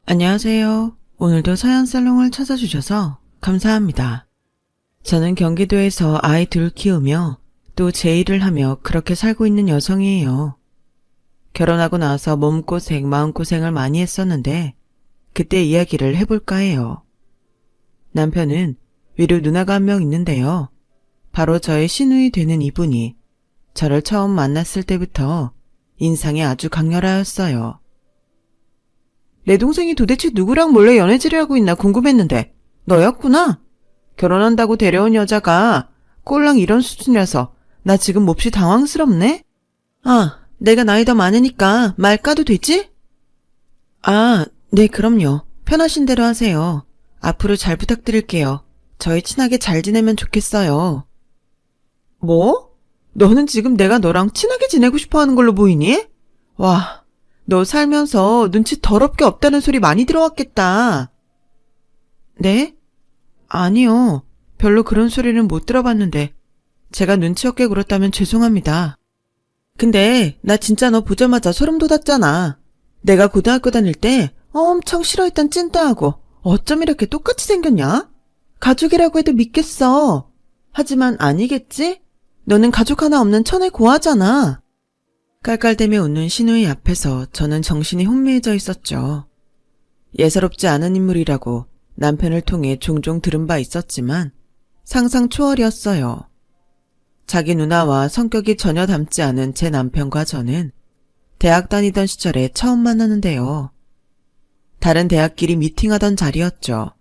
안녕하세요. 오늘도 서연살롱을 찾아주셔서 감사합니다. 저는 경기도에서 아이 둘 키우며 또 제 일을 하며 그렇게 살고 있는 여성이에요. 결혼하고 나서 몸고생, 마음고생을 많이 했었는데 그때 이야기를 해볼까 해요. 남편은 위로 누나가 한 명 있는데요. 바로 저의 시누이 되는 이분이 저를 처음 만났을 때부터 인상이 아주 강렬하였어요. 내 동생이 도대체 누구랑 몰래 연애질을 하고 있나 궁금했는데 너였구나? 결혼한다고 데려온 여자가 꼴랑 이런 수준이라서 나 지금 몹시 당황스럽네? 아, 내가 나이 더 많으니까 말 까도 되지? 아, 네 그럼요. 편하신 대로 하세요. 앞으로 잘 부탁드릴게요. 저희 친하게 잘 지내면 좋겠어요. 뭐? 너는 지금 내가 너랑 친하게 지내고 싶어 하는 걸로 보이니? 와, 너 살면서 눈치 더럽게 없다는 소리 많이 들어왔겠다. 네? 아니요. 별로 그런 소리는 못 들어봤는데 제가 눈치 없게 굴었다면 죄송합니다. 근데 나 진짜 너 보자마자 소름 돋았잖아. 내가 고등학교 다닐 때 엄청 싫어했던 찐따하고 어쩜 이렇게 똑같이 생겼냐? 가족이라고 해도 믿겠어. 하지만 아니겠지? 너는 가족 하나 없는 천의 고아잖아. 깔깔대며 웃는 시누이 앞에서 저는 정신이 혼미해져 있었죠. 예사롭지 않은 인물이라고 남편을 통해 종종 들은 바 있었지만 상상 초월이었어요. 자기 누나와 성격이 전혀 닮지 않은 제 남편과 저는 대학 다니던 시절에 처음 만났는데요. 다른 대학끼리 미팅하던 자리였죠.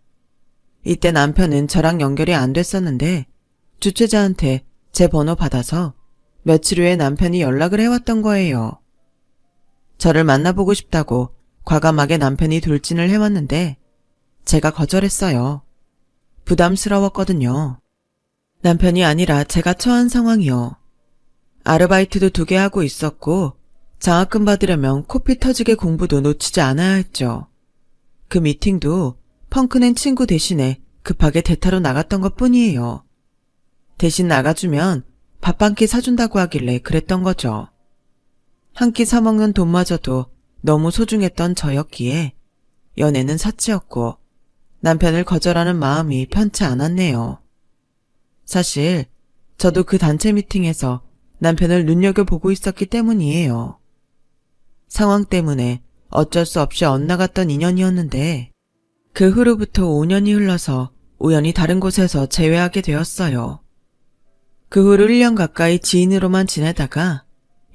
이때 남편은 저랑 연결이 안 됐었는데 주최자한테 제 번호 받아서 며칠 후에 남편이 연락을 해왔던 거예요. 저를 만나보고 싶다고 과감하게 남편이 돌진을 해왔는데 제가 거절했어요. 부담스러웠거든요. 남편이 아니라 제가 처한 상황이요. 아르바이트도 2개 하고 있었고 장학금 받으려면 코피 터지게 공부도 놓치지 않아야 했죠. 그 미팅도 펑크낸 친구 대신에 급하게 대타로 나갔던 것뿐이에요. 대신 나가주면 밥 한 끼 사준다고 하길래 그랬던 거죠. 한 끼 사먹는 돈마저도 너무 소중했던 저였기에 연애는 사치였고 남편을 거절하는 마음이 편치 않았네요. 사실 저도 그 단체 미팅에서 남편을 눈여겨보고 있었기 때문이에요. 상황 때문에 어쩔 수 없이 엇나갔던 인연이었는데 그 후로부터 5년이 흘러서 우연히 다른 곳에서 재회하게 되었어요. 그 후로 1년 가까이 지인으로만 지내다가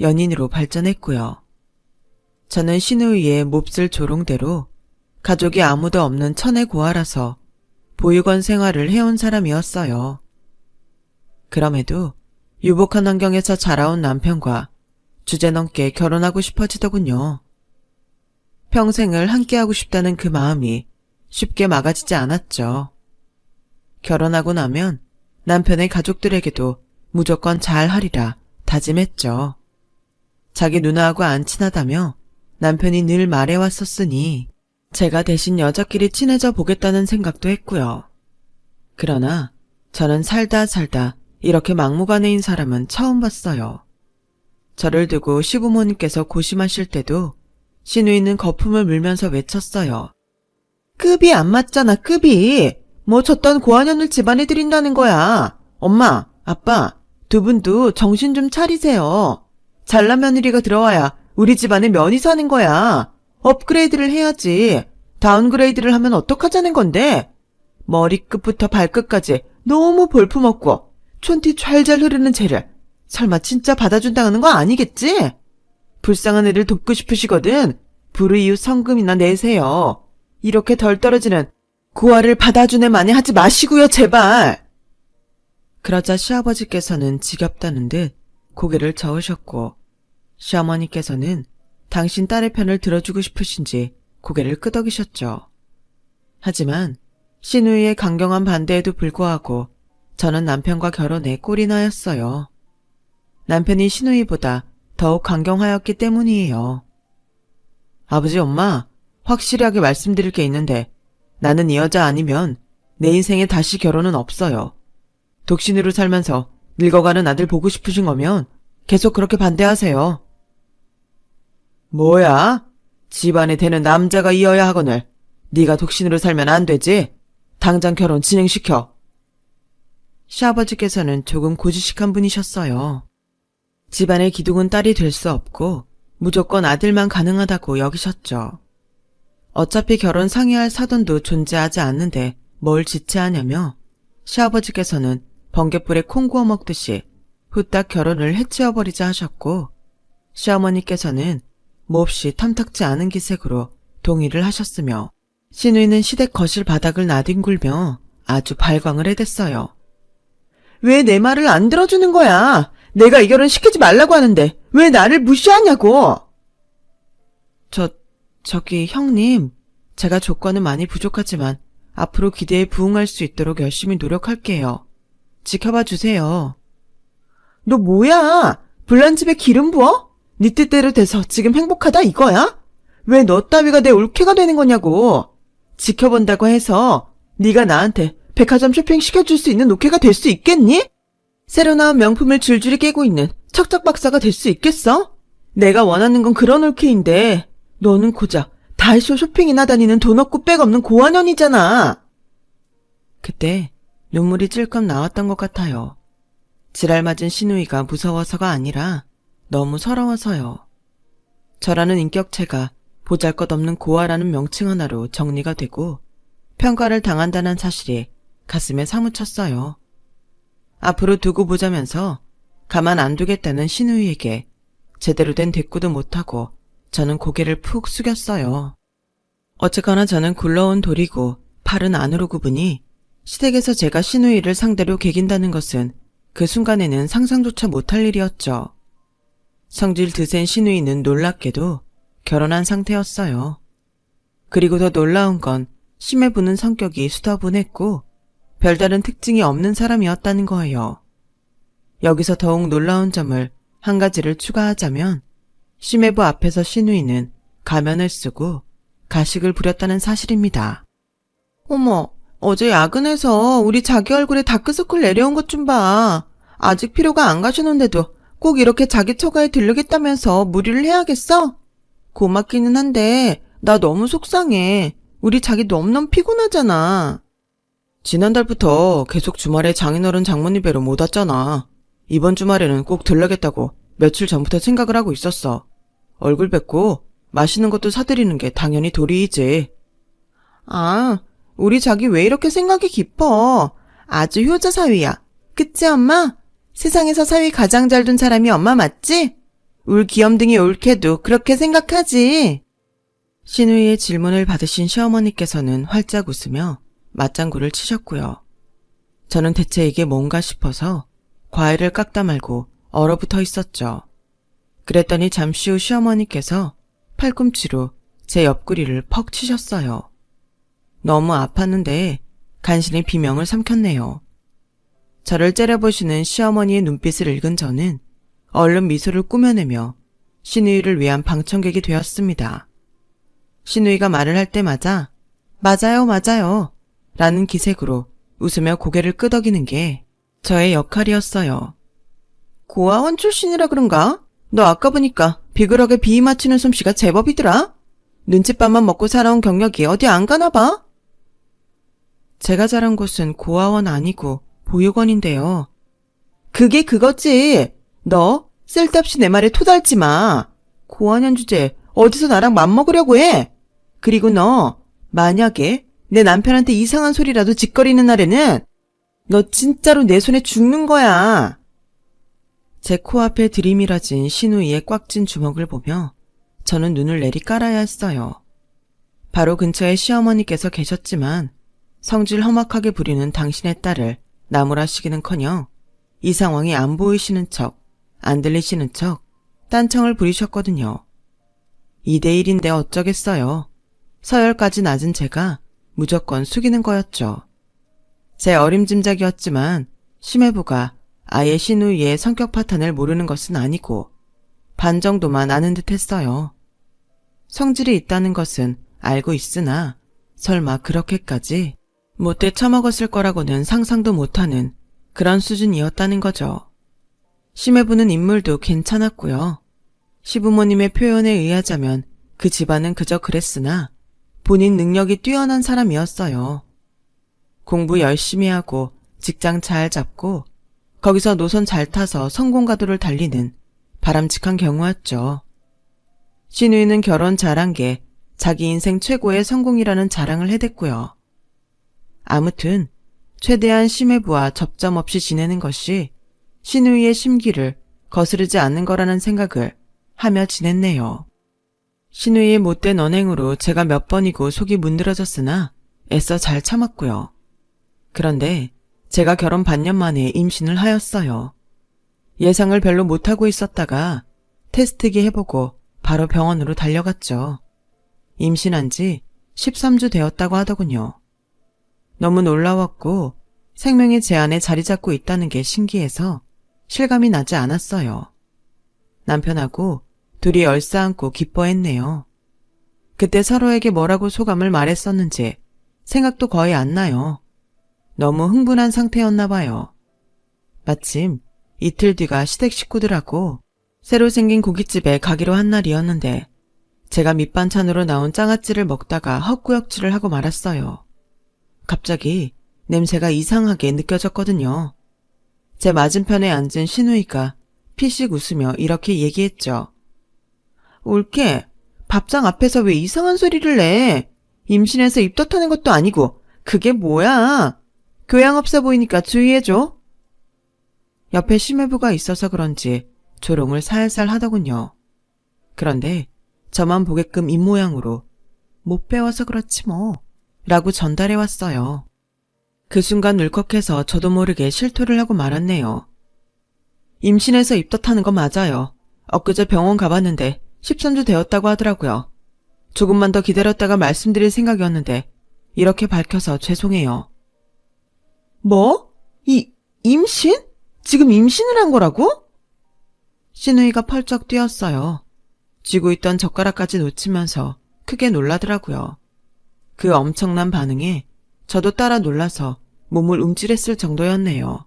연인으로 발전했고요. 저는 시누이의 몹쓸 조롱대로 가족이 아무도 없는 천의 고아라서 보육원 생활을 해온 사람이었어요. 그럼에도 유복한 환경에서 자라온 남편과 주제넘게 결혼하고 싶어지더군요. 평생을 함께하고 싶다는 그 마음이 쉽게 막아지지 않았죠. 결혼하고 나면 남편의 가족들에게도 무조건 잘하리라 다짐했죠. 자기 누나하고 안 친하다며 남편이 늘 말해왔었으니 제가 대신 여자끼리 친해져 보겠다는 생각도 했고요. 그러나 저는 살다 이렇게 막무가내인 사람은 처음 봤어요. 저를 두고 시부모님께서 고심하실 때도 시누이는 거품을 물면서 외쳤어요. 급이 안 맞잖아, 급이. 뭐 줬던 고아년을 집안에 들인다는 거야. 엄마, 아빠, 2분도 정신 좀 차리세요. 잘난 며느리가 들어와야 우리 집안에 면이 사는 거야. 업그레이드를 해야지. 다운그레이드를 하면 어떡하자는 건데? 머리끝부터 발끝까지 너무 볼품없고 촌티 촤잘 흐르는 쟤를 설마 진짜 받아준다는 거 아니겠지? 불쌍한 애를 돕고 싶으시거든 불우이웃 성금이나 내세요. 이렇게 덜 떨어지는 고아를 받아준 애 만에 하지 마시고요, 제발. 그러자 시아버지께서는 지겹다는 듯 고개를 저으셨고 시어머니께서는 당신 딸의 편을 들어주고 싶으신지 고개를 끄덕이셨죠. 하지만 시누이의 강경한 반대에도 불구하고 저는 남편과 결혼에 꼴이 나였어요. 남편이 시누이보다 더욱 강경하였기 때문이에요. 아버지, 엄마, 확실하게 말씀드릴 게 있는데 나는 이 여자 아니면 내 인생에 다시 결혼은 없어요. 독신으로 살면서 늙어가는 아들 보고 싶으신 거면 계속 그렇게 반대하세요. 뭐야? 집안에 되는 남자가 이어야 하거늘 네가 독신으로 살면 안 되지. 당장 결혼 진행시켜. 시아버지께서는 조금 고지식한 분이셨어요. 집안의 기둥은 딸이 될 수 없고 무조건 아들만 가능하다고 여기셨죠. 어차피 결혼 상의할 사돈도 존재하지 않는데 뭘 지체하냐며 시아버지께서는 번갯불에 콩 구워 먹듯이 후딱 결혼을 해치워버리자 하셨고, 시어머니께서는 몹시 탐탁지 않은 기색으로 동의를 하셨으며 시누이는 시댁 거실 바닥을 나뒹굴며 아주 발광을 해댔어요. 왜 내 말을 안 들어주는 거야? 내가 이 결혼 시키지 말라고 하는데 왜 나를 무시하냐고! 저기 형님, 제가 조건은 많이 부족하지만 앞으로 기대에 부응할 수 있도록 열심히 노력할게요. 지켜봐 주세요. 너 뭐야? 불난 집에 기름 부어? 네 뜻대로 돼서 지금 행복하다 이거야? 왜 너 따위가 내 올케가 되는 거냐고. 지켜본다고 해서 네가 나한테 백화점 쇼핑 시켜줄 수 있는 오케가 될 수 있겠니? 새로 나온 명품을 줄줄이 깨고 있는 척척 박사가 될 수 있겠어? 내가 원하는 건 그런 올케인데 너는 고작 다이쇼 쇼핑이나 다니는 돈 없고 백 없는 고아년이잖아. 그때 눈물이 찔끔 나왔던 것 같아요. 지랄 맞은 시누이가 무서워서가 아니라 너무 서러워서요. 저라는 인격체가 보잘것없는 고아라는 명칭 하나로 정리가 되고 평가를 당한다는 사실이 가슴에 사무쳤어요. 앞으로 두고 보자면서 가만 안 두겠다는 시누이에게 제대로 된 대꾸도 못하고 저는 고개를 푹 숙였어요. 어쨌거나 저는 굴러온 돌이고 팔은 안으로 굽으니 시댁에서 제가 시누이를 상대로 개긴다는 것은 그 순간에는 상상조차 못할 일이었죠. 성질 드센 시누이는 놀랍게도 결혼한 상태였어요. 그리고 더 놀라운 건 심해 부는 성격이 수다분했고 별다른 특징이 없는 사람이었다는 거예요. 여기서 더욱 놀라운 점을 한 가지를 추가하자면 심해부 앞에서 시누이는 가면을 쓰고 가식을 부렸다는 사실입니다. 어머, 어제 야근해서 우리 자기 얼굴에 다크서클 내려온 것 좀 봐. 아직 피로가 안 가시는데도 꼭 이렇게 자기 처가에 들르겠다면서 무리를 해야겠어? 고맙기는 한데 나 너무 속상해. 우리 자기 넘넘 피곤하잖아. 지난달부터 계속 주말에 장인어른 장모님 뵈러 못 왔잖아. 이번 주말에는 꼭 들러겠다고 며칠 전부터 생각을 하고 있었어. 얼굴 뵙고 맛있는 것도 사드리는 게 당연히 도리이지. 아, 우리 자기 왜 이렇게 생각이 깊어? 아주 효자 사위야. 그치 엄마? 세상에서 사위 가장 잘 둔 사람이 엄마 맞지? 울 귀염둥이 옳게도 그렇게 생각하지. 시누이의 질문을 받으신 시어머니께서는 활짝 웃으며 맞장구를 치셨고요. 저는 대체 이게 뭔가 싶어서 과일을 깎다 말고 얼어붙어 있었죠. 그랬더니 잠시 후 시어머니께서 팔꿈치로 제 옆구리를 퍽 치셨어요. 너무 아팠는데 간신히 비명을 삼켰네요. 저를 째려보시는 시어머니의 눈빛을 읽은 저는 얼른 미소를 꾸며내며 시누이를 위한 방청객이 되었습니다. 시누이가 말을 할 때마다 맞아요, 맞아요 라는 기색으로 웃으며 고개를 끄덕이는 게 저의 역할이었어요. 고아원 출신이라 그런가? 너 아까 보니까 비굴하게 비위 맞추는 솜씨가 제법이더라? 눈칫밥만 먹고 살아온 경력이 어디 안 가나 봐? 제가 자란 곳은 고아원 아니고 보육원인데요. 그게 그거지. 너 쓸데없이 내 말에 토달지 마. 고아년 주제에 어디서 나랑 맘먹으려고 해. 그리고 너 만약에 내 남편한테 이상한 소리라도 짓거리는 날에는 너 진짜로 내 손에 죽는 거야. 제 코앞에 들이밀어진 시누이의 꽉 쥔 주먹을 보며 저는 눈을 내리 깔아야 했어요. 바로 근처에 시어머니께서 계셨지만 성질 험악하게 부리는 당신의 딸을 나무라시기는커녕 이 상황이 안 보이시는 척, 안 들리시는 척 딴청을 부리셨거든요. 2대1인데 어쩌겠어요. 서열까지 낮은 제가 무조건 숙이는 거였죠. 제 어림짐작이었지만 심해부가 아예 시누이의 성격 파탄을 모르는 것은 아니고 반 정도만 아는 듯 했어요. 성질이 있다는 것은 알고 있으나 설마 그렇게까지 못돼 처먹었을 거라고는 상상도 못하는 그런 수준이었다는 거죠. 심해부는 인물도 괜찮았고요. 시부모님의 표현에 의하자면 그 집안은 그저 그랬으나 본인 능력이 뛰어난 사람이었어요. 공부 열심히 하고 직장 잘 잡고 거기서 노선 잘 타서 성공가도를 달리는 바람직한 경우였죠. 신우이는 결혼 잘한 게 자기 인생 최고의 성공이라는 자랑을 해댔고요. 아무튼 최대한 심해부와 접점 없이 지내는 것이 신우이의 심기를 거스르지 않는 거라는 생각을 하며 지냈네요. 신우이의 못된 언행으로 제가 몇 번이고 속이 문드러졌으나 애써 잘 참았고요. 그런데 제가 결혼 반년 만에 임신을 하였어요. 예상을 별로 못하고 있었다가 테스트기 해보고 바로 병원으로 달려갔죠. 임신한 지 13주 되었다고 하더군요. 너무 놀라웠고 생명의 제 안에 자리 잡고 있다는 게 신기해서 실감이 나지 않았어요. 남편하고 둘이 얼싸안고 기뻐했네요. 그때 서로에게 뭐라고 소감을 말했었는지 생각도 거의 안 나요. 너무 흥분한 상태였나 봐요. 마침 이틀 뒤가 시댁 식구들하고 새로 생긴 고깃집에 가기로 한 날이었는데 제가 밑반찬으로 나온 장아찌를 먹다가 헛구역질을 하고 말았어요. 갑자기 냄새가 이상하게 느껴졌거든요. 제 맞은편에 앉은 신우이가 피식 웃으며 이렇게 얘기했죠. 올케, 밥상 앞에서 왜 이상한 소리를 내? 임신해서 입 떴다는 것도 아니고 그게 뭐야? 교양 없어 보이니까 주의해줘. 옆에 심해부가 있어서 그런지 조롱을 살살 하더군요. 그런데 저만 보게끔 입모양으로 못 배워서 그렇지 뭐 라고 전달해왔어요. 그 순간 울컥해서 저도 모르게 실토를 하고 말았네요. 임신해서 입덧하는 거 맞아요. 엊그제 병원 가봤는데 13주 되었다고 하더라고요. 조금만 더 기다렸다가 말씀드릴 생각이었는데 이렇게 밝혀서 죄송해요. 뭐? 임신? 지금 임신을 한 거라고? 신우이가 펄쩍 뛰었어요. 쥐고 있던 젓가락까지 놓치면서 크게 놀라더라고요. 그 엄청난 반응에 저도 따라 놀라서 몸을 움찔했을 정도였네요.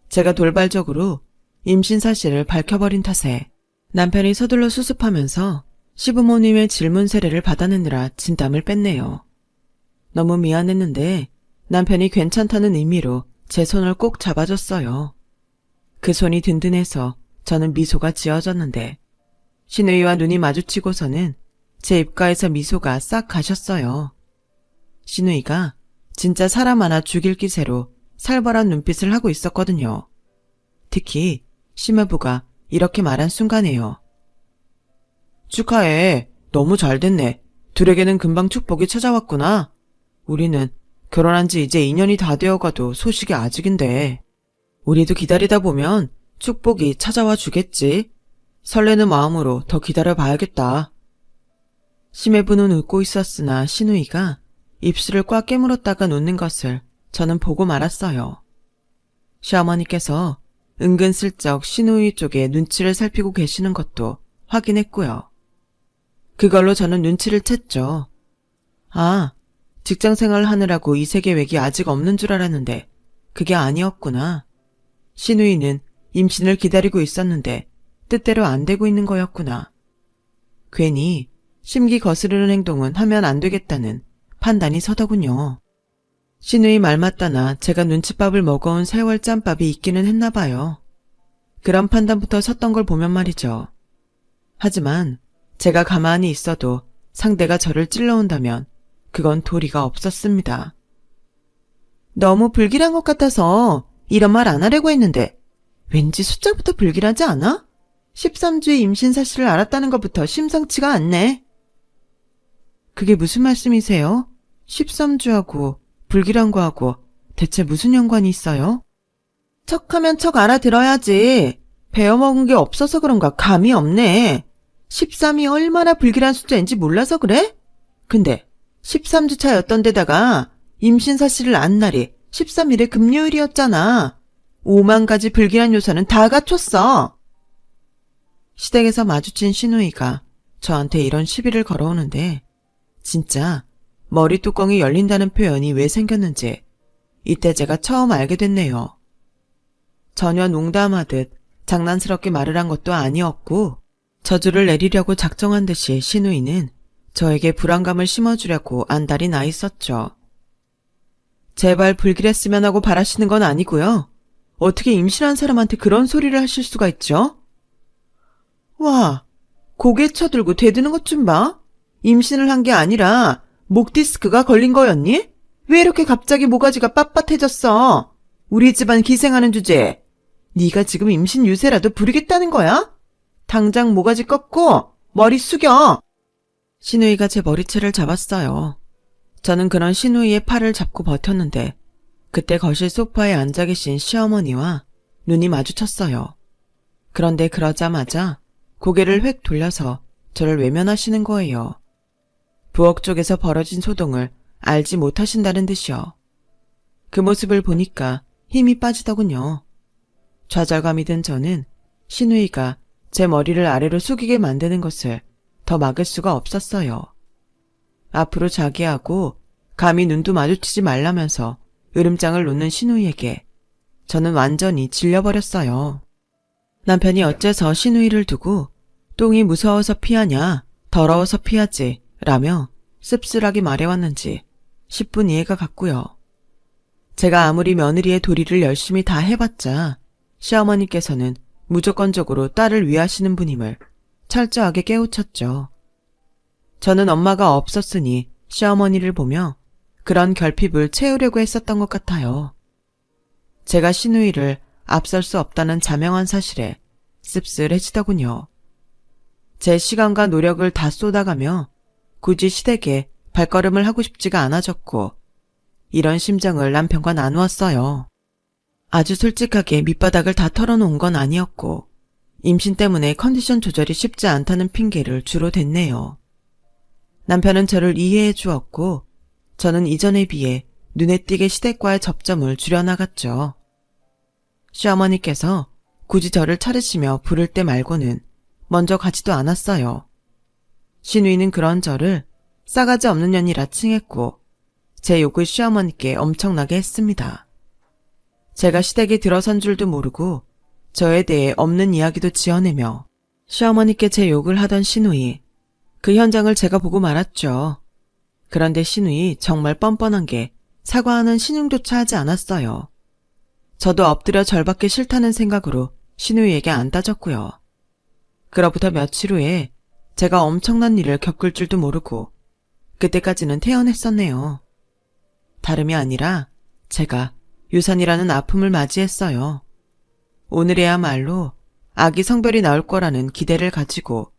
제가 돌발적으로 임신 사실을 밝혀버린 탓에 남편이 서둘러 수습하면서 시부모님의 질문 세례를 받아내느라 진땀을 뺐네요. 너무 미안했는데 남편이 괜찮다는 의미로 제 손을 꼭 잡아줬어요. 그 손이 든든해서 저는 미소가 지어졌는데 신우이와 눈이 마주치고서는 제 입가에서 미소가 싹 가셨어요. 신우이가 진짜 사람 하나 죽일 기세로 살벌한 눈빛을 하고 있었거든요. 특히 심해부가 이렇게 말한 순간에요. 축하해. 너무 잘 됐네. 둘에게는 금방 축복이 찾아왔구나. 우리는 결혼한 지 이제 2년이 다 되어가도 소식이 아직인데. 우리도 기다리다 보면 축복이 찾아와 주겠지. 설레는 마음으로 더 기다려봐야겠다. 심해부는 웃고 있었으나 신우이가 입술을 꽉 깨물었다가 놓는 것을 저는 보고 말았어요. 시어머니께서 은근슬쩍 신우이 쪽에 눈치를 살피고 계시는 것도 확인했고요. 그걸로 저는 눈치를 챘죠. 아, 직장생활 하느라고 이세계획이 아직 없는 줄 알았는데 그게 아니었구나. 신우이는 임신을 기다리고 있었는데 뜻대로 안 되고 있는 거였구나. 괜히 심기 거스르는 행동은 하면 안 되겠다는 판단이 서더군요. 신우이 말 맞다나 제가 눈칫밥을 먹어온 세월 짬밥이 있기는 했나 봐요. 그런 판단부터 섰던 걸 보면 말이죠. 하지만 제가 가만히 있어도 상대가 저를 찔러온다면 그건 도리가 없었습니다. 너무 불길한 것 같아서 이런 말 안 하려고 했는데 왠지 숫자부터 불길하지 않아? 13주의 임신 사실을 알았다는 것부터 심상치가 않네. 그게 무슨 말씀이세요? 13주하고 불길한 거하고 대체 무슨 연관이 있어요? 척하면 척 알아들어야지. 배워먹은 게 없어서 그런가 감이 없네. 13이 얼마나 불길한 숫자인지 몰라서 그래? 근데 13주 차였던 데다가 임신 사실을 안 날이 13일의 금요일이었잖아. 5만 가지 불길한 요소는 다 갖췄어. 시댁에서 마주친 신우이가 저한테 이런 시비를 걸어오는데 진짜 머리 뚜껑이 열린다는 표현이 왜 생겼는지 이때 제가 처음 알게 됐네요. 전혀 농담하듯 장난스럽게 말을 한 것도 아니었고 저주를 내리려고 작정한 듯이 신우이는 저에게 불안감을 심어주려고 안달이 나 있었죠. 제발 불길했으면 하고 바라시는 건 아니고요. 어떻게 임신한 사람한테 그런 소리를 하실 수가 있죠? 와, 고개 쳐들고 대드는 것 좀 봐. 임신을 한 게 아니라 목 디스크가 걸린 거였니? 왜 이렇게 갑자기 모가지가 빳빳해졌어? 우리 집안 기생하는 주제에 네가 지금 임신 유세라도 부리겠다는 거야? 당장 모가지 꺾고 머리 숙여. 신우이가 제 머리채를 잡았어요. 저는 그런 신우이의 팔을 잡고 버텼는데 그때 거실 소파에 앉아 계신 시어머니와 눈이 마주쳤어요. 그런데 그러자마자 고개를 획 돌려서 저를 외면하시는 거예요. 부엌 쪽에서 벌어진 소동을 알지 못하신다는 듯이요. 그 모습을 보니까 힘이 빠지더군요. 좌절감이 든 저는 신우이가 제 머리를 아래로 숙이게 만드는 것을 더 막을 수가 없었어요. 앞으로 자기하고 감히 눈도 마주치지 말라면서 으름장을 놓는 신우이에게 저는 완전히 질려버렸어요. 남편이 어째서 신우이를 두고 똥이 무서워서 피하냐, 더러워서 피하지 라며 씁쓸하게 말해왔는지 10분 이해가 갔고요. 제가 아무리 며느리의 도리를 열심히 다 해봤자 시어머니께서는 무조건적으로 딸을 위하시는 분임을 철저하게 깨우쳤죠. 저는 엄마가 없었으니 시어머니를 보며 그런 결핍을 채우려고 했었던 것 같아요. 제가 신우이를 앞설 수 없다는 자명한 사실에 씁쓸해지더군요. 제 시간과 노력을 다 쏟아가며 굳이 시댁에 발걸음을 하고 싶지가 않아졌고 이런 심정을 남편과 나누었어요. 아주 솔직하게 밑바닥을 다 털어놓은 건 아니었고 임신 때문에 컨디션 조절이 쉽지 않다는 핑계를 주로 댔네요. 남편은 저를 이해해 주었고 저는 이전에 비해 눈에 띄게 시댁과의 접점을 줄여나갔죠. 시어머니께서 굳이 저를 차르시며 부를 때 말고는 먼저 가지도 않았어요. 신우이는 그런 저를 싸가지 없는 년이라 칭했고 제 욕을 시어머니께 엄청나게 했습니다. 제가 시댁에 들어선 줄도 모르고 저에 대해 없는 이야기도 지어내며 시어머니께 제 욕을 하던 신우이, 그 현장을 제가 보고 말았죠. 그런데 신우이 정말 뻔뻔한 게 사과하는 신용조차 하지 않았어요. 저도 엎드려 절받기 싫다는 생각으로 신우이에게 안 따졌고요. 그로부터 며칠 후에 제가 엄청난 일을 겪을 줄도 모르고 그때까지는 태연했었네요. 다름이 아니라 제가 유산이라는 아픔을 맞이했어요. 오늘에야말로 아기 성별이 나올 거라는 기대를 가지고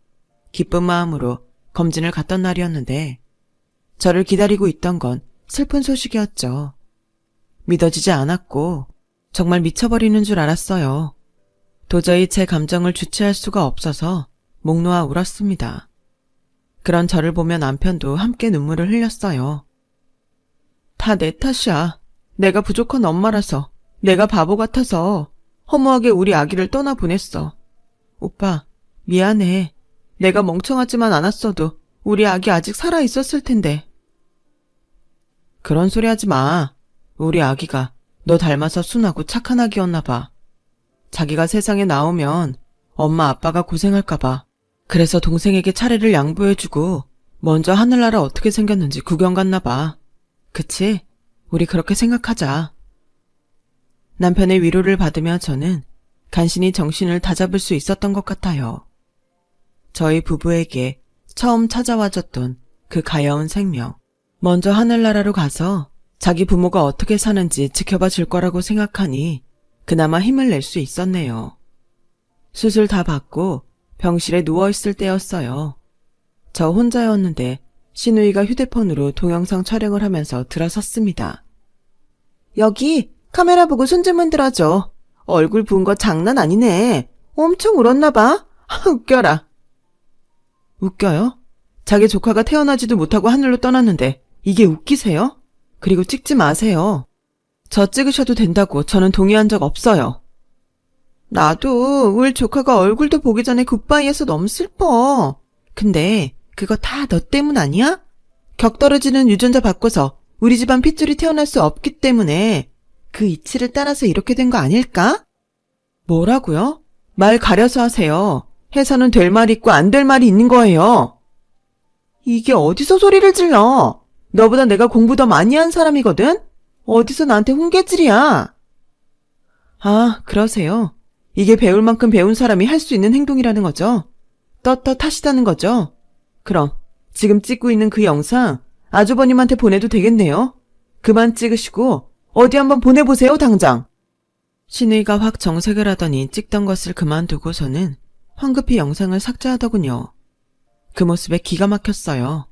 기쁜 마음으로 검진을 갔던 날이었는데 저를 기다리고 있던 건 슬픈 소식이었죠. 믿어지지 않았고 정말 미쳐버리는 줄 알았어요. 도저히 제 감정을 주체할 수가 없어서 목 놓아 울었습니다. 그런 저를 보며 남편도 함께 눈물을 흘렸어요. 다 내 탓이야. 내가 부족한 엄마라서, 내가 바보 같아서 허무하게 우리 아기를 떠나보냈어. 오빠, 미안해. 내가 멍청하지만 않았어도 우리 아기 아직 살아있었을 텐데. 그런 소리 하지 마. 우리 아기가 너 닮아서 순하고 착한 아기였나 봐. 자기가 세상에 나오면 엄마 아빠가 고생할까 봐. 그래서 동생에게 차례를 양보해주고 먼저 하늘나라 어떻게 생겼는지 구경 갔나 봐. 그치? 우리 그렇게 생각하자. 남편의 위로를 받으며 저는 간신히 정신을 다잡을 수 있었던 것 같아요. 저희 부부에게 처음 찾아와줬던 그 가여운 생명. 먼저 하늘나라로 가서 자기 부모가 어떻게 사는지 지켜봐 줄 거라고 생각하니 그나마 힘을 낼 수 있었네요. 수술 다 받고 병실에 누워있을 때였어요. 저 혼자였는데 신우이가 휴대폰으로 동영상 촬영을 하면서 들어섰습니다. 여기 카메라 보고 손 좀 흔들어줘. 얼굴 부은 거 장난 아니네. 엄청 울었나 봐. 웃겨라. 웃겨요? 자기 조카가 태어나지도 못하고 하늘로 떠났는데 이게 웃기세요? 그리고 찍지 마세요. 저 찍으셔도 된다고 저는 동의한 적 없어요. 나도 울 조카가 얼굴도 보기 전에 굿바이해서 너무 슬퍼. 근데 그거 다 너 때문 아니야? 격 떨어지는 유전자 바꿔서 우리 집안 핏줄이 태어날 수 없기 때문에 그 이치를 따라서 이렇게 된 거 아닐까? 뭐라고요? 말 가려서 하세요. 해서는 될 말이 있고 안 될 말이 있는 거예요. 이게 어디서 소리를 질러? 너보다 내가 공부 더 많이 한 사람이거든? 어디서 나한테 훈계질이야? 아, 그러세요. 이게 배울 만큼 배운 사람이 할 수 있는 행동이라는 거죠? 떳떳하시다는 거죠? 그럼 지금 찍고 있는 그 영상 아주버님한테 보내도 되겠네요. 그만 찍으시고 어디 한번 보내보세요, 당장. 신우이가 확 정색을 하더니 찍던 것을 그만두고서는 황급히 영상을 삭제하더군요. 그 모습에 기가 막혔어요.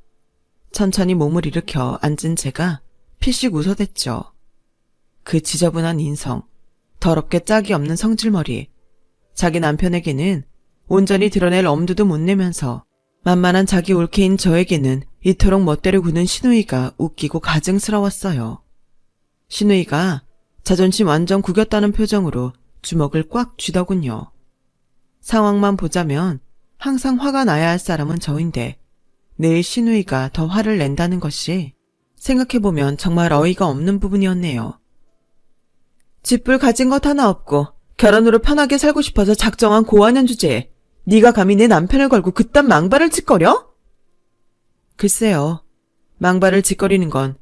천천히 몸을 일으켜 앉은 제가 피식 웃어댔죠. 그 지저분한 인성, 더럽게 짝이 없는 성질머리, 자기 남편에게는 온전히 드러낼 엄두도 못 내면서 만만한 자기 올케인 저에게는 이토록 멋대로 구는 신우이가 웃기고 가증스러웠어요. 신우이가 자존심 완전 구겼다는 표정으로 주먹을 꽉 쥐더군요. 상황만 보자면 항상 화가 나야 할 사람은 저인데 늘 신우이가 더 화를 낸다는 것이 생각해보면 정말 어이가 없는 부분이었네요. 집불 가진 것 하나 없고 결혼으로 편하게 살고 싶어서 작정한 고아년 주제에 네가 감히 내 남편을 걸고 그딴 망발을 짓거려? 글쎄요. 망발을 짓거리는 건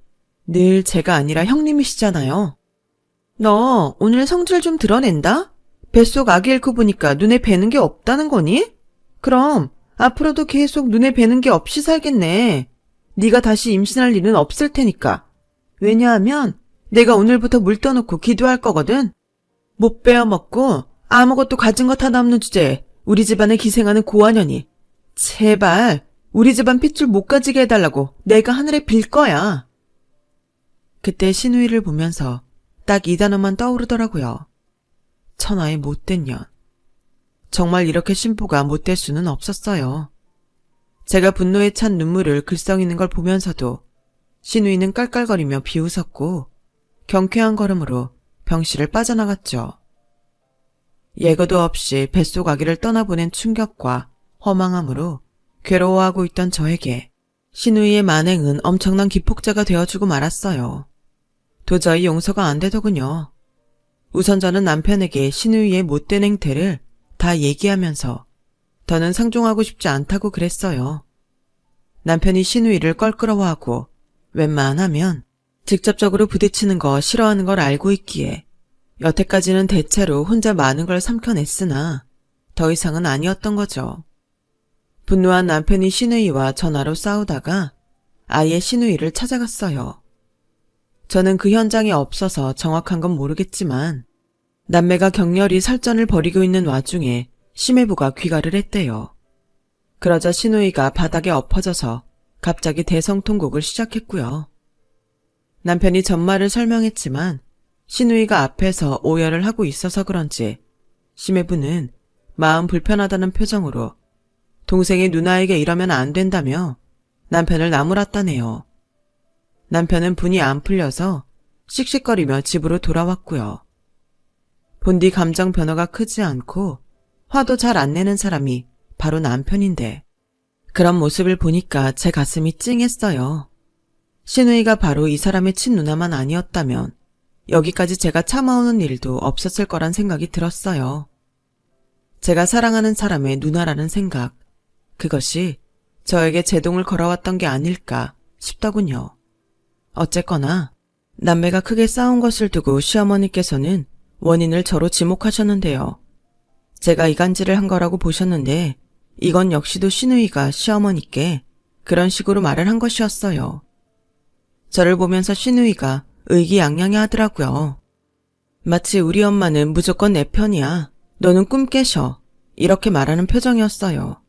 늘 제가 아니라 형님이시잖아요. 너 오늘 성질 좀 드러낸다? 뱃속 아기 잃고 보니까 눈에 뵈는 게 없다는 거니? 그럼 앞으로도 계속 눈에 뵈는 게 없이 살겠네. 네가 다시 임신할 일은 없을 테니까. 왜냐하면 내가 오늘부터 물 떠놓고 기도할 거거든. 못 베어먹고 아무것도 가진 것 하나 없는 주제에 우리 집안을 기생하는 고아년이 제발 우리 집안 핏줄 못 가지게 해달라고 내가 하늘에 빌 거야. 그때 신우이를 보면서 딱 이 단어만 떠오르더라고요. 천하의 못된 년. 정말 이렇게 심보가 못될 수는 없었어요. 제가 분노에 찬 눈물을 글썽이는 걸 보면서도 신우이는 깔깔거리며 비웃었고 경쾌한 걸음으로 병실을 빠져나갔죠. 예고도 없이 뱃속 아기를 떠나보낸 충격과 허망함으로 괴로워하고 있던 저에게 신우이의 만행은 엄청난 기폭제가 되어주고 말았어요. 도저히 용서가 안 되더군요. 우선 저는 남편에게 신우이의 못된 행태를 다 얘기하면서 더는 상종하고 싶지 않다고 그랬어요. 남편이 신우이를 껄끄러워하고 웬만하면 직접적으로 부딪히는 거 싫어하는 걸 알고 있기에 여태까지는 대체로 혼자 많은 걸 삼켜냈으나 더 이상은 아니었던 거죠. 분노한 남편이 신우이와 전화로 싸우다가 아예 신우이를 찾아갔어요. 저는 그 현장에 없어서 정확한 건 모르겠지만 남매가 격렬히 설전을 벌이고 있는 와중에 심해부가 귀가를 했대요. 그러자 신우이가 바닥에 엎어져서 갑자기 대성통곡을 시작했고요. 남편이 전말을 설명했지만 신우이가 앞에서 오열을 하고 있어서 그런지 심해부는 마음 불편하다는 표정으로 동생의 누나에게 이러면 안 된다며 남편을 나무랐다네요. 남편은 분이 안 풀려서 씩씩거리며 집으로 돌아왔고요. 본디 감정 변화가 크지 않고 화도 잘 안 내는 사람이 바로 남편인데 그런 모습을 보니까 제 가슴이 찡했어요. 신우이가 바로 이 사람의 친누나만 아니었다면 여기까지 제가 참아오는 일도 없었을 거란 생각이 들었어요. 제가 사랑하는 사람의 누나라는 생각, 그것이 저에게 제동을 걸어왔던 게 아닐까 싶더군요. 어쨌거나 남매가 크게 싸운 것을 두고 시어머니께서는 원인을 저로 지목하셨는데요. 제가 이간질을 한 거라고 보셨는데 이건 역시도 신우이가 시어머니께 그런 식으로 말을 한 것이었어요. 저를 보면서 신우이가 의기양양해 하더라고요. 마치 우리 엄마는 무조건 내 편이야. 너는 꿈 깨셔. 이렇게 말하는 표정이었어요.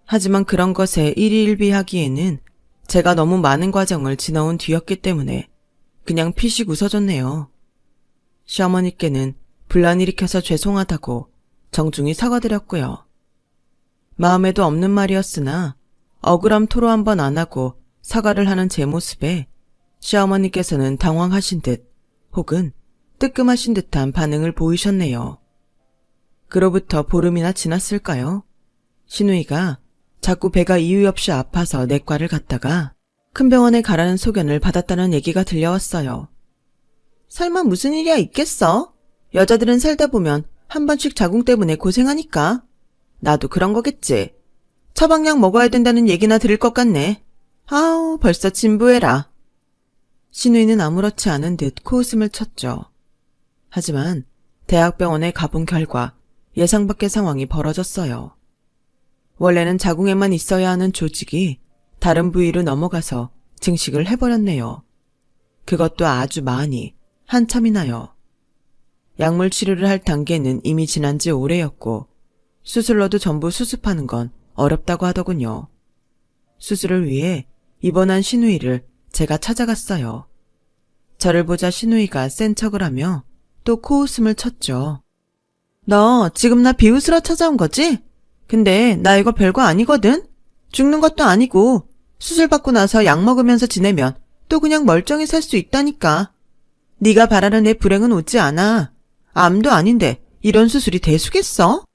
하지만 그런 것에 일희일비하기에는 제가 너무 많은 과정을 지나온 뒤였기 때문에 그냥 피식 웃어줬네요. 시어머니께는 분란 일으켜서 죄송하다고 정중히 사과드렸고요. 마음에도 없는 말이었으나 억울함 토로 한번 안 하고 사과를 하는 제 모습에 시어머니께서는 당황하신 듯 혹은 뜨끔하신 듯한 반응을 보이셨네요. 그로부터 보름이나 지났을까요? 신우이가 자꾸 배가 이유 없이 아파서 내과를 갔다가 큰 병원에 가라는 소견을 받았다는 얘기가 들려왔어요. 설마 무슨 일이야 있겠어? 여자들은 살다 보면 한 번씩 자궁 때문에 고생하니까. 나도 그런 거겠지. 처방약 먹어야 된다는 얘기나 들을 것 같네. 아우, 벌써 진부해라. 신우이는 아무렇지 않은 듯 코웃음을 쳤죠. 하지만 대학병원에 가본 결과 예상 밖의 상황이 벌어졌어요. 원래는 자궁에만 있어야 하는 조직이 다른 부위로 넘어가서 증식을 해버렸네요. 그것도 아주 많이, 한참이나요. 약물 치료를 할 단계는 이미 지난 지 오래였고 수술로도 전부 수습하는 건 어렵다고 하더군요. 수술을 위해 입원한 신우이를 제가 찾아갔어요. 저를 보자 신우이가 센 척을 하며 또 코웃음을 쳤죠. 너 지금 나 비웃으러 찾아온 거지? 근데 나 이거 별거 아니거든? 죽는 것도 아니고 수술 받고 나서 약 먹으면서 지내면 또 그냥 멀쩡히 살 수 있다니까. 네가 바라는 내 불행은 오지 않아. 암도 아닌데 이런 수술이 대수겠어?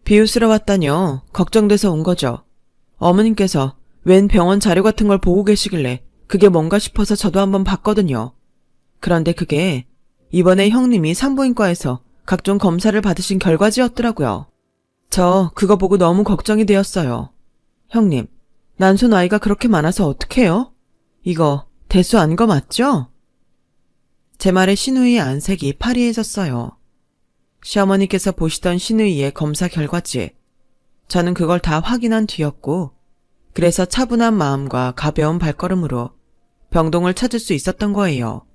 비웃으러 왔다뇨. 걱정돼서 온 거죠. 어머님께서 웬 병원 자료 같은 걸 보고 계시길래 그게 뭔가 싶어서 저도 한번 봤거든요. 그런데 그게 이번에 형님이 산부인과에서 각종 검사를 받으신 결과지였더라고요. 저 그거 보고 너무 걱정이 되었어요. 형님, 난소 나이가 그렇게 많아서 어떡해요? 이거 대수 안 거 맞죠? 제 말에 신우이의 안색이 파리해졌어요. 시어머니께서 보시던 신우이의 검사 결과지. 저는 그걸 다 확인한 뒤였고 그래서 차분한 마음과 가벼운 발걸음으로 병동을 찾을 수 있었던 거예요.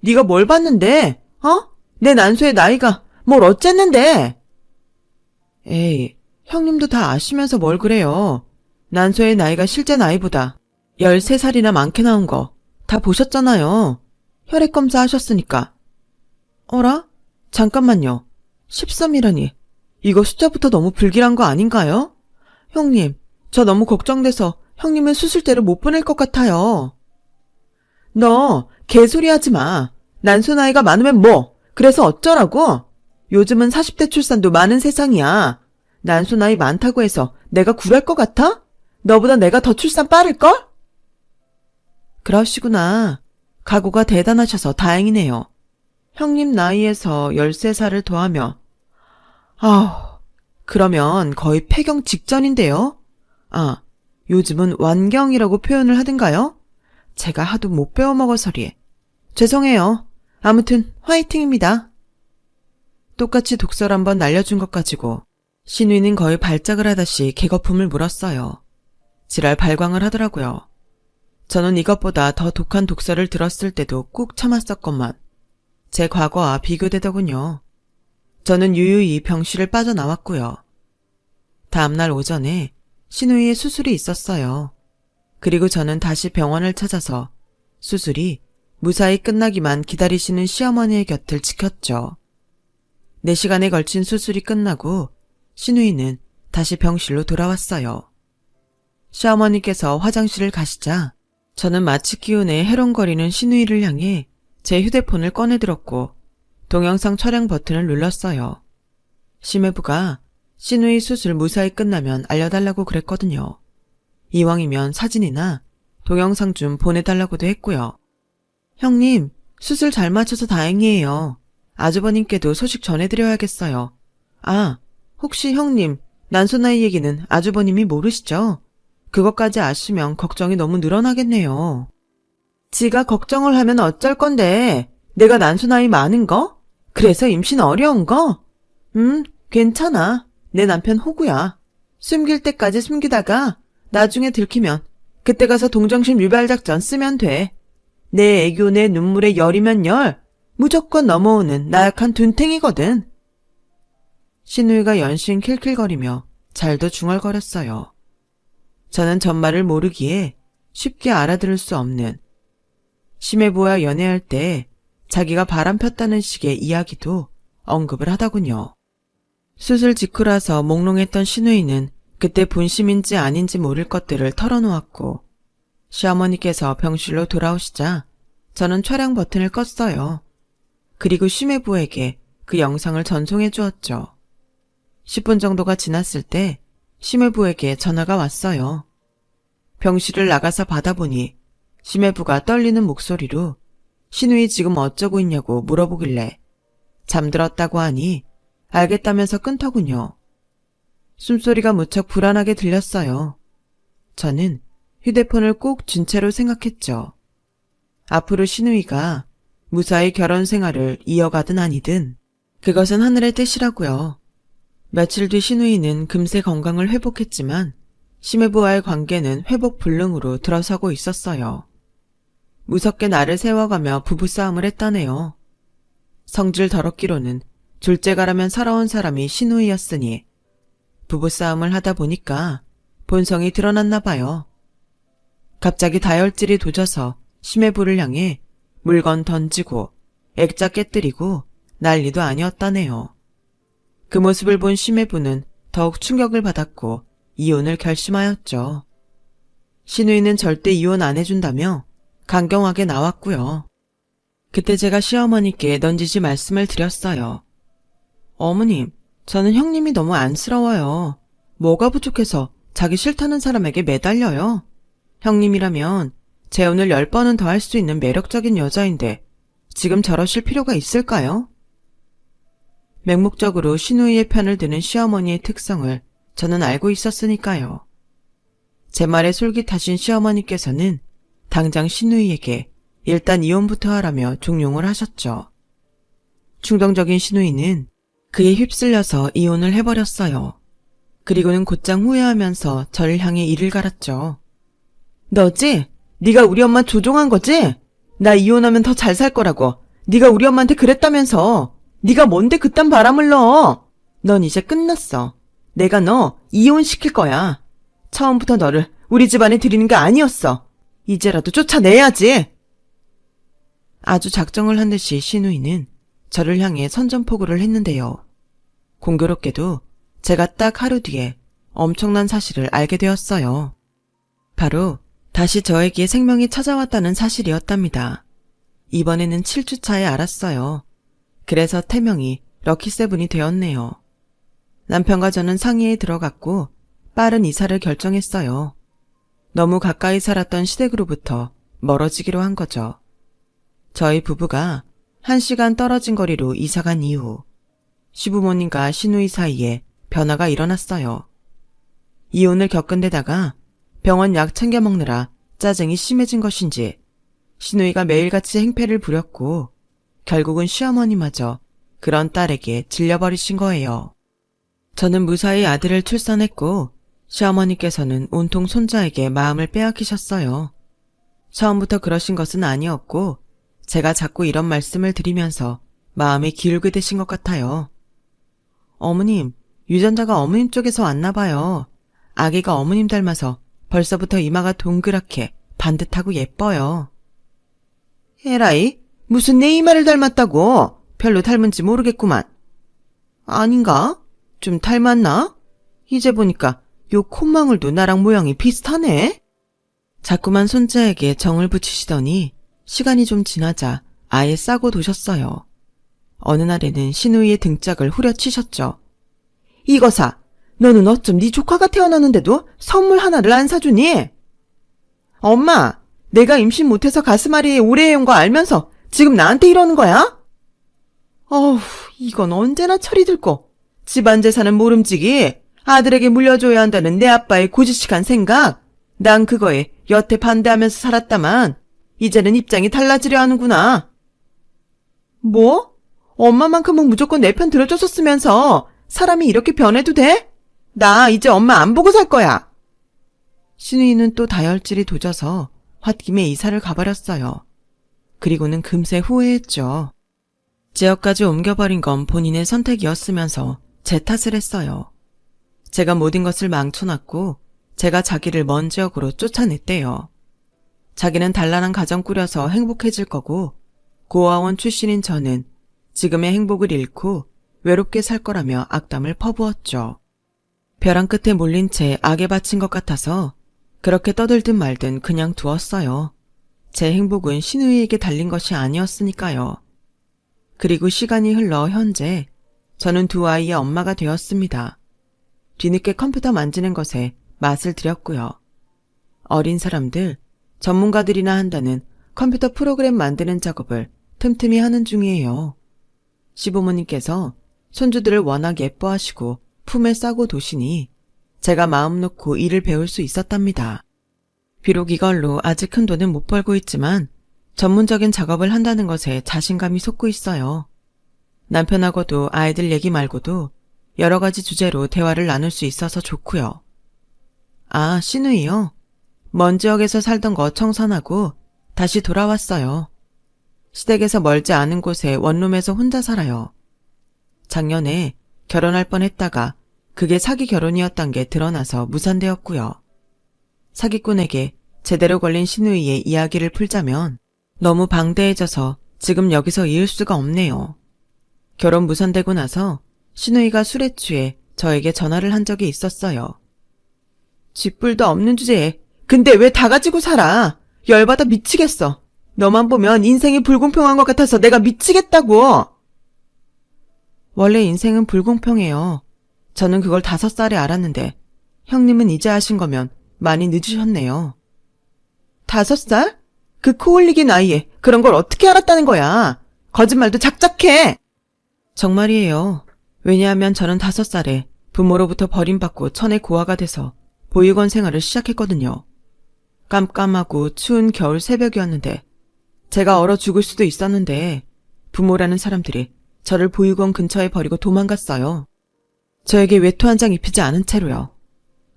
네가 뭘 봤는데? 어? 내 난소의 나이가 뭘 어쨌는데? 에이, 형님도 다 아시면서 뭘 그래요. 난소의 나이가 실제 나이보다 13살이나 많게 나온 거 다 보셨잖아요. 혈액검사 하셨으니까. 어라? 잠깐만요. 13이라니. 이거 숫자부터 너무 불길한 거 아닌가요? 형님, 저 너무 걱정돼서 형님을 수술대로 못 보낼 것 같아요. 너 개소리 하지 마. 난소 나이가 많으면 뭐? 그래서 어쩌라고? 요즘은 40대 출산도 많은 세상이야. 난소 나이 많다고 해서 내가 굴할 것 같아? 너보다 내가 더 출산 빠를걸? 그러시구나. 각오가 대단하셔서 다행이네요. 형님 나이에서 13살을 더하며 그러면 거의 폐경 직전인데요? 아, 요즘은 완경이라고 표현을 하던가요? 제가 하도 못 배워먹어서리. 죄송해요. 아무튼 화이팅입니다. 똑같이 독설 한번 날려준 것 가지고 신우이는 거의 발작을 하다시 개거품을 물었어요. 지랄 발광을 하더라고요. 저는 이것보다 더 독한 독설을 들었을 때도 꾹 참았었건만 제 과거와 비교되더군요. 저는 유유히 병실을 빠져나왔고요. 다음날 오전에 신우이의 수술이 있었어요. 그리고 저는 다시 병원을 찾아서 수술이 무사히 끝나기만 기다리시는 시어머니의 곁을 지켰죠. 4시간에 걸친 수술이 끝나고 신우이는 다시 병실로 돌아왔어요. 시어머니께서 화장실을 가시자 저는 마취 기운에 해롱거리는 신우이를 향해 제 휴대폰을 꺼내들었고 동영상 촬영 버튼을 눌렀어요. 심해부가 신우이 수술 무사히 끝나면 알려달라고 그랬거든요. 이왕이면 사진이나 동영상 좀 보내달라고도 했고요. 형님, 수술 잘 맞춰서 다행이에요. 아주버님께도 소식 전해드려야겠어요. 아, 혹시 형님, 난소 나이 얘기는 아주버님이 모르시죠? 그것까지 아시면 걱정이 너무 늘어나겠네요. 지가 걱정을 하면 어쩔 건데, 내가 난소 나이 많은 거? 그래서 임신 어려운 거? 괜찮아. 내 남편 호구야. 숨길 때까지 숨기다가 나중에 들키면 그때 가서 동정심 유발 작전 쓰면 돼. 내 애교 내 눈물에 열이면 열, 무조건 넘어오는 나약한 둔탱이거든. 신우이가 연신 킬킬거리며 잘도 중얼거렸어요. 저는 전말을 모르기에 쉽게 알아들을 수 없는 심해부와 연애할 때 자기가 바람 폈다는 식의 이야기도 언급을 하더군요. 수술 직후라서 몽롱했던 신우이는 그때 분심인지 아닌지 모를 것들을 털어놓았고 시어머니께서 병실로 돌아오시자 저는 촬영 버튼을 껐어요. 그리고 심해부에게 그 영상을 전송해 주었죠. 10분 정도가 지났을 때 심해부에게 전화가 왔어요. 병실을 나가서 받아보니 심해부가 떨리는 목소리로 신우이 지금 어쩌고 있냐고 물어보길래 잠들었다고 하니 알겠다면서 끊더군요. 숨소리가 무척 불안하게 들렸어요. 저는 휴대폰을 꼭 쥔 채로 생각했죠. 앞으로 신우이가 무사히 결혼 생활을 이어가든 아니든 그것은 하늘의 뜻이라고요. 며칠 뒤 신우이는 금세 건강을 회복했지만 심해부와의 관계는 회복 불능으로 들어서고 있었어요. 무섭게 나를 세워가며 부부싸움을 했다네요. 성질 더럽기로는 둘째가라면 살아온 사람이 신우이였으니 부부싸움을 하다 보니까 본성이 드러났나 봐요. 갑자기 다혈질이 도져서 심해부를 향해 물건 던지고 액자 깨뜨리고 난리도 아니었다네요. 그 모습을 본 심해부는 더욱 충격을 받았고 이혼을 결심하였죠. 신우이는 절대 이혼 안 해준다며 강경하게 나왔고요. 그때 제가 시어머니께 넌지시 말씀을 드렸어요. 어머님, 저는 형님이 너무 안쓰러워요. 뭐가 부족해서 자기 싫다는 사람에게 매달려요. 형님이라면 재혼을 10번은 더 할 수 있는 매력적인 여자인데 지금 저러실 필요가 있을까요? 맹목적으로 신우이의 편을 드는 시어머니의 특성을 저는 알고 있었으니까요. 제 말에 솔깃하신 시어머니께서는 당장 신우이에게 일단 이혼부터 하라며 종용을 하셨죠. 충동적인 신우이는 그에 휩쓸려서 이혼을 해버렸어요. 그리고는 곧장 후회하면서 저를 향해 이를 갈았죠. 너지? 네가 우리 엄마 조종한 거지? 나 이혼하면 더 잘 살 거라고. 네가 우리 엄마한테 그랬다면서. 네가 뭔데 그딴 바람을 넣어? 넌 이제 끝났어. 내가 너 이혼시킬 거야. 처음부터 너를 우리 집안에 들이는 게 아니었어. 이제라도 쫓아내야지. 아주 작정을 한 듯이 신우이는 저를 향해 선전포고를 했는데요. 공교롭게도 제가 딱 하루 뒤에 엄청난 사실을 알게 되었어요. 바로 다시 저에게 생명이 찾아왔다는 사실이었답니다. 이번에는 7주차에 알았어요. 그래서 태명이 럭키세븐이 되었네요. 남편과 저는 상의에 들어갔고 빠른 이사를 결정했어요. 너무 가까이 살았던 시댁으로부터 멀어지기로 한 거죠. 저희 부부가 1시간 떨어진 거리로 이사간 이후 시부모님과 신우이 사이에 변화가 일어났어요. 이혼을 겪은 데다가 병원 약 챙겨 먹느라 짜증이 심해진 것인지 신우이가 매일같이 행패를 부렸고 결국은 시어머니마저 그런 딸에게 질려버리신 거예요. 저는 무사히 아들을 출산했고 시어머니께서는 온통 손자에게 마음을 빼앗기셨어요. 처음부터 그러신 것은 아니었고 제가 자꾸 이런 말씀을 드리면서 마음에 기울게 되신 것 같아요. 어머님, 유전자가 어머님 쪽에서 왔나 봐요. 아기가 어머님 닮아서 벌써부터 이마가 동그랗게 반듯하고 예뻐요. 에라이, 무슨 내 이마를 닮았다고? 별로 닮은지 모르겠구만. 아닌가? 좀 닮았나? 이제 보니까 요 콧망울도 나랑 모양이 비슷하네? 자꾸만 손자에게 정을 붙이시더니 시간이 좀 지나자 아예 싸고 도셨어요. 어느 날에는 신우이의 등짝을 후려치셨죠. 이거사, 너는 어쩜 네 조카가 태어났는데도 선물 하나를 안 사주니? 엄마, 내가 임신 못해서 가슴앓이에 오래 해온 거 알면서 지금 나한테 이러는 거야? 어후, 이건 언제나 철이 들고 집안 재산은 모름지기 아들에게 물려줘야 한다는 내 아빠의 고지식한 생각, 난 그거에 여태 반대하면서 살았다만 이제는 입장이 달라지려 하는구나. 뭐? 엄마만큼은 무조건 내 편 들어줬었으면서 사람이 이렇게 변해도 돼? 나 이제 엄마 안 보고 살 거야. 신우이는 또 다혈질이 도져서 홧김에 이사를 가버렸어요. 그리고는 금세 후회했죠. 지역까지 옮겨버린 건 본인의 선택이었으면서 제 탓을 했어요. 제가 모든 것을 망쳐놨고 제가 자기를 먼 지역으로 쫓아냈대요. 자기는 단란한 가정 꾸려서 행복해질 거고 고아원 출신인 저는 지금의 행복을 잃고 외롭게 살 거라며 악담을 퍼부었죠. 벼랑 끝에 몰린 채 악에 바친 것 같아서 그렇게 떠들든 말든 그냥 두었어요. 제 행복은 신우이에게 달린 것이 아니었으니까요. 그리고 시간이 흘러 현재 저는 두 아이의 엄마가 되었습니다. 뒤늦게 컴퓨터 만지는 것에 맛을 들였고요. 어린 사람들, 전문가들이나 한다는 컴퓨터 프로그램 만드는 작업을 틈틈이 하는 중이에요. 시부모님께서 손주들을 워낙 예뻐하시고 품에 싸고 도시니 제가 마음 놓고 일을 배울 수 있었답니다. 비록 이걸로 아직 큰 돈은 못 벌고 있지만 전문적인 작업을 한다는 것에 자신감이 솟고 있어요. 남편하고도 아이들 얘기 말고도 여러 가지 주제로 대화를 나눌 수 있어서 좋고요. 아, 시누이요? 먼 지역에서 살던 거 청산하고 다시 돌아왔어요. 시댁에서 멀지 않은 곳에 원룸에서 혼자 살아요. 작년에 결혼할 뻔했다가 그게 사기 결혼이었단 게 드러나서 무산되었고요. 사기꾼에게 제대로 걸린 시누이의 이야기를 풀자면 너무 방대해져서 지금 여기서 이을 수가 없네요. 결혼 무산되고 나서 시누이가 술에 취해 저에게 전화를 한 적이 있었어요. 쥐뿔도 없는 주제에 근데 왜 다 가지고 살아? 열받아 미치겠어. 너만 보면 인생이 불공평한 것 같아서 내가 미치겠다고. 원래 인생은 불공평해요. 저는 그걸 5살에 알았는데 형님은 이제 아신 거면 많이 늦으셨네요. 5살? 그 코 올리기 나이에 그런 걸 어떻게 알았다는 거야? 거짓말도 작작해. 정말이에요. 왜냐하면 저는 5살에 부모로부터 버림받고 천의 고아가 돼서 보육원 생활을 시작했거든요. 깜깜하고 추운 겨울 새벽이었는데 제가 얼어 죽을 수도 있었는데 부모라는 사람들이 저를 보육원 근처에 버리고 도망갔어요. 저에게 외투 한 장 입히지 않은 채로요.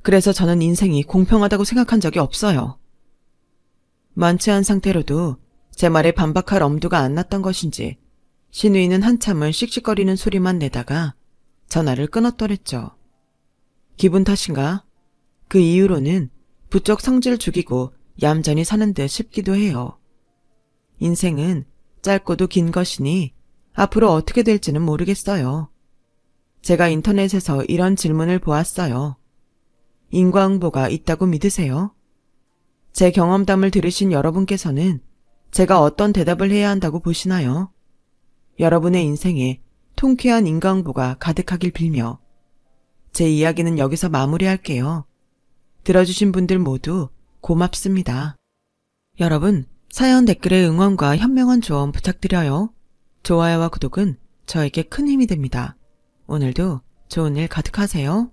그래서 저는 인생이 공평하다고 생각한 적이 없어요. 만취한 상태로도 제 말에 반박할 엄두가 안 났던 것인지 시누이는 한참을 씩씩거리는 소리만 내다가 전화를 끊었더랬죠. 기분 탓인가? 그 이후로는 부쩍 성질 죽이고 얌전히 사는 듯 싶기도 해요. 인생은 짧고도 긴 것이니 앞으로 어떻게 될지는 모르겠어요. 제가 인터넷에서 이런 질문을 보았어요. 인과응보가 있다고 믿으세요? 제 경험담을 들으신 여러분께서는 제가 어떤 대답을 해야 한다고 보시나요? 여러분의 인생에 통쾌한 인과응보가 가득하길 빌며 제 이야기는 여기서 마무리할게요. 들어주신 분들 모두 고맙습니다. 여러분, 사연 댓글에 응원과 현명한 조언 부탁드려요. 좋아요와 구독은 저에게 큰 힘이 됩니다. 오늘도 좋은 일 가득하세요.